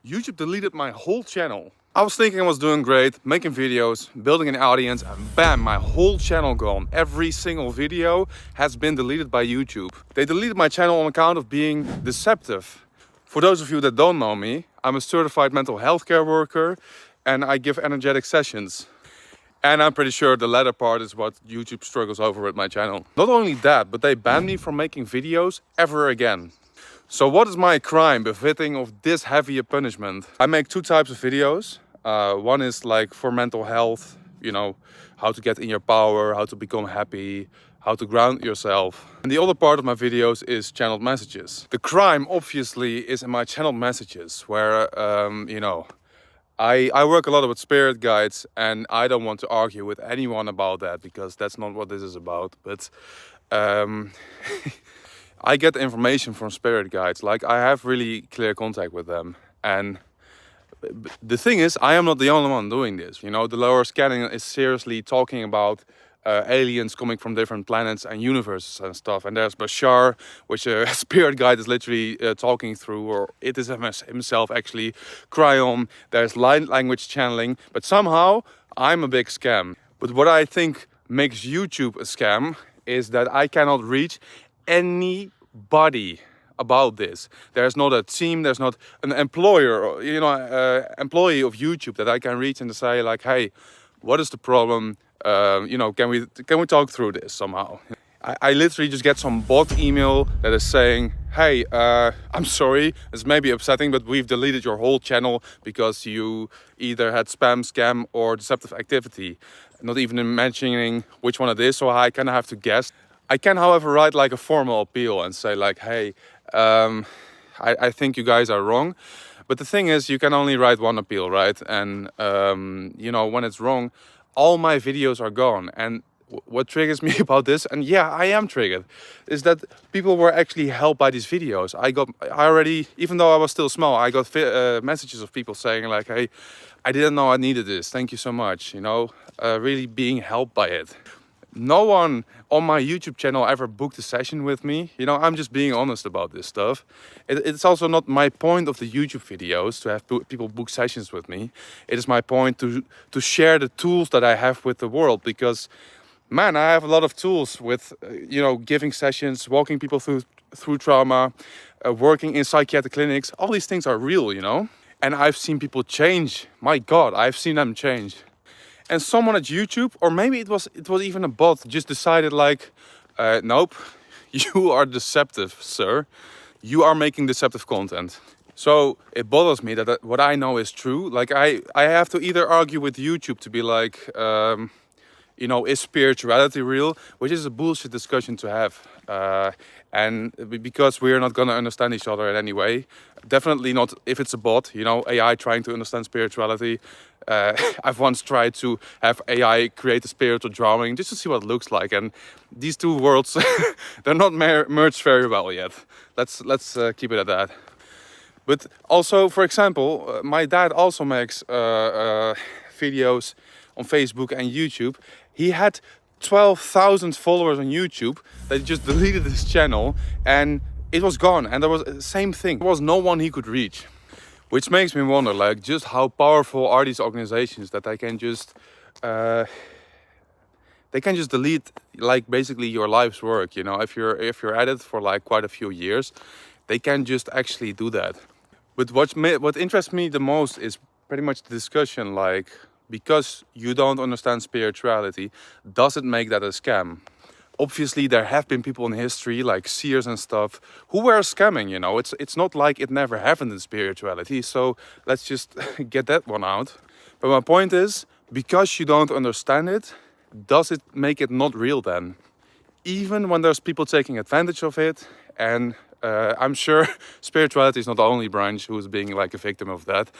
YouTube deleted my whole channel. I was thinking I was doing great, making videos, building an audience, and bam, my whole channel gone. Every single video has been deleted by YouTube. They deleted my channel on account of being deceptive. For those of you that don't know me, I'm a certified mental health care worker and I give energetic sessions. And I'm pretty sure the latter part is what YouTube struggles over with my channel. Not only that, but they banned me from making videos ever again. So what is my crime befitting of this heavy a punishment? I make two types of videos. One is like for mental health, you know, how to get in your power, how to become happy, how to ground yourself. And the other part of my videos is channeled messages. The crime obviously is in my channeled messages where, you know, I work a lot with spirit guides and I don't want to argue with anyone about that because that's not what this is about. But I get information from spirit guides, like I have really clear contact with them. And the thing is, I am not the only one doing this. You know, the lower scanning is seriously talking about aliens coming from different planets and universes and stuff. And there's Bashar, which a spirit guide is literally talking through, or it is himself actually. Cryon, there's light language channeling, but somehow I'm a big scam. But what I think makes YouTube a scam is that I cannot reach anybody about this. There's not a team, there's not an employer, you know, employee of YouTube that I can reach and say like, hey, what is the problem? You know, can we talk through this somehow? I literally just get some bot email that is saying, hey, I'm sorry, this may be upsetting, but we've deleted your whole channel because you either had spam, scam, or deceptive activity. Not even mentioning which one it is, so I kind of have to guess. I can, however, write like a formal appeal and say like, hey, I think you guys are wrong. But the thing is, you can only write one appeal, right? And, you know, when it's wrong, all my videos are gone. And what triggers me about this, and yeah, I am triggered, is that people were actually helped by these videos. I already, even though I was still small, I got messages of people saying like, hey, I didn't know I needed this. Thank you so much. You know, really being helped by it. No one on my YouTube channel ever booked a session with me. You know, I'm just being honest about this stuff. It's also not my point of the YouTube videos to have people book sessions with me. It is my point to share the tools that I have with the world, because, man, I have a lot of tools with, you know, giving sessions, walking people through trauma, working in psychiatric clinics. All these things are real, you know. And I've seen people change. My God, I've seen them change. And someone at YouTube, or maybe it was even a bot, just decided like, nope, you are deceptive, sir. You are making deceptive content. So it bothers me that what I know is true. Like I have to either argue with YouTube to be like, you know, is spirituality real? Which is a bullshit discussion to have. And because we're not gonna understand each other in any way. Definitely not if it's a bot, you know, AI trying to understand spirituality. I've once tried to have AI create a spiritual drawing just to see what it looks like. And these two worlds, they're not merged very well yet. Let's keep it at that. But also, for example, my dad also makes videos on Facebook and YouTube. He had 12,000 followers on YouTube. They just deleted his channel and it was gone. And there was the same thing. There was no one he could reach. Which makes me wonder, like, just how powerful are these organizations that they can just delete, like, basically your life's work. You know, if you're at it for like quite a few years, they can just actually do that. But what interests me the most is pretty much the discussion, like, because you don't understand spirituality, does it make that a scam? Obviously, there have been people in history, like seers and stuff, who were scamming, you know. It's not like it never happened in spirituality, so let's just get that one out. But my point is, because you don't understand it, does it make it not real then? Even when there's people taking advantage of it, and I'm sure spirituality is not the only branch who's being like a victim of that.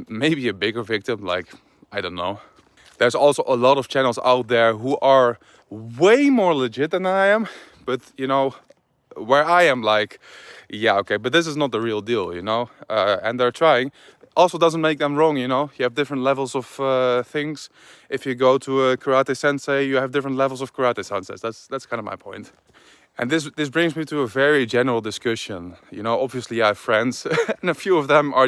Maybe a bigger victim, like, I don't know. There's also a lot of channels out there who are way more legit than I am, but you know, where I am like, yeah, okay, but this is not the real deal, you know, and they're trying. Also doesn't make them wrong, you know. You have different levels of things. If you go to a karate sensei, you have different levels of karate senseis. That's kind of my point. And this brings me to a very general discussion. You know, obviously I have friends and a few of them are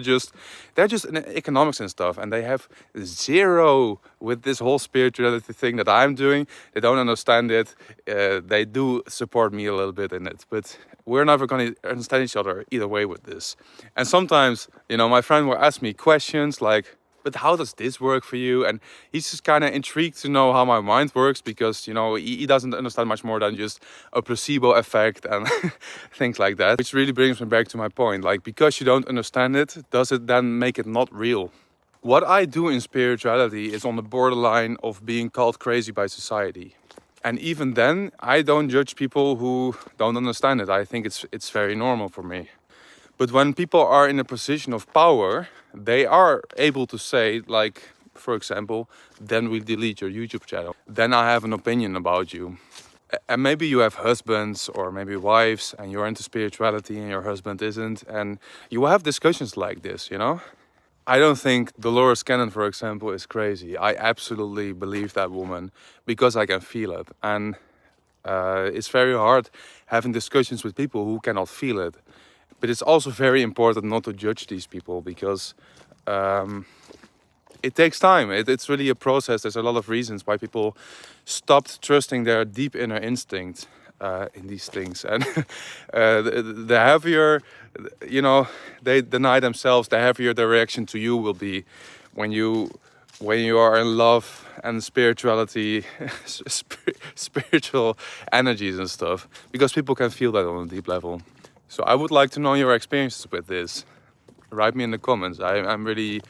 they're just in economics and stuff, and they have zero with this whole spirituality thing that I'm doing. They don't understand it. They do support me a little bit in it, but we're never going to understand each other either way with this. And sometimes, you know, my friend will ask me questions like, but how does this work for you? And he's just kind of intrigued to know how my mind works, because, you know, he doesn't understand much more than just a placebo effect and things like that. Which really brings me back to my point. Like, because you don't understand it, does it then make it not real? What I do in spirituality is on the borderline of being called crazy by society. And even then, I don't judge people who don't understand it. I think it's very normal for me. But when people are in a position of power, they are able to say, like, for example, then we delete your YouTube channel. Then I have an opinion about you. And maybe you have husbands or maybe wives and you're into spirituality and your husband isn't. And you will have discussions like this, you know? I don't think Dolores Cannon, for example, is crazy. I absolutely believe that woman because I can feel it. And it's very hard having discussions with people who cannot feel it. But it's also very important not to judge these people, because it takes time. It's really a process. There's a lot of reasons why people stopped trusting their deep inner instinct in these things. And the heavier, you know, they deny themselves, the heavier their reaction to you will be when you are in love and spirituality, spiritual energies and stuff, because people can feel that on a deep level. So I would like to know your experiences with this. Write me in the comments. I'm really,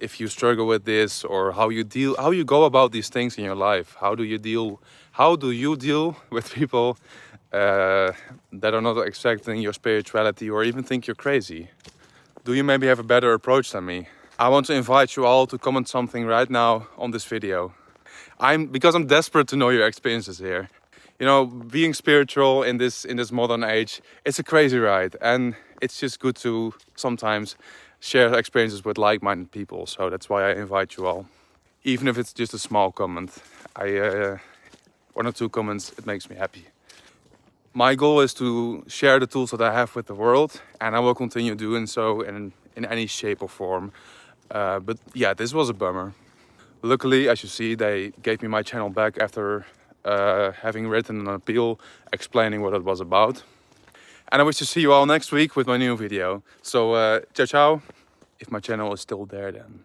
if you struggle with this, or how you go about these things in your life. How do you deal with people that are not accepting your spirituality or even think you're crazy? Do you maybe have a better approach than me? I want to invite you all to comment something right now on this video. Because I'm desperate to know your experiences here. You know, being spiritual in this modern age, it's a crazy ride, and it's just good to sometimes share experiences with like-minded people. So that's why I invite you all, even if it's just a small comment. One or two comments, it makes me happy. My goal is to share the tools that I have with the world, and I will continue doing so in any shape or form. But yeah, this was a bummer. Luckily, as you see, they gave me my channel back after having written an appeal explaining what it was about. And I wish to see you all next week with my new video. So ciao ciao, if my channel is still there then.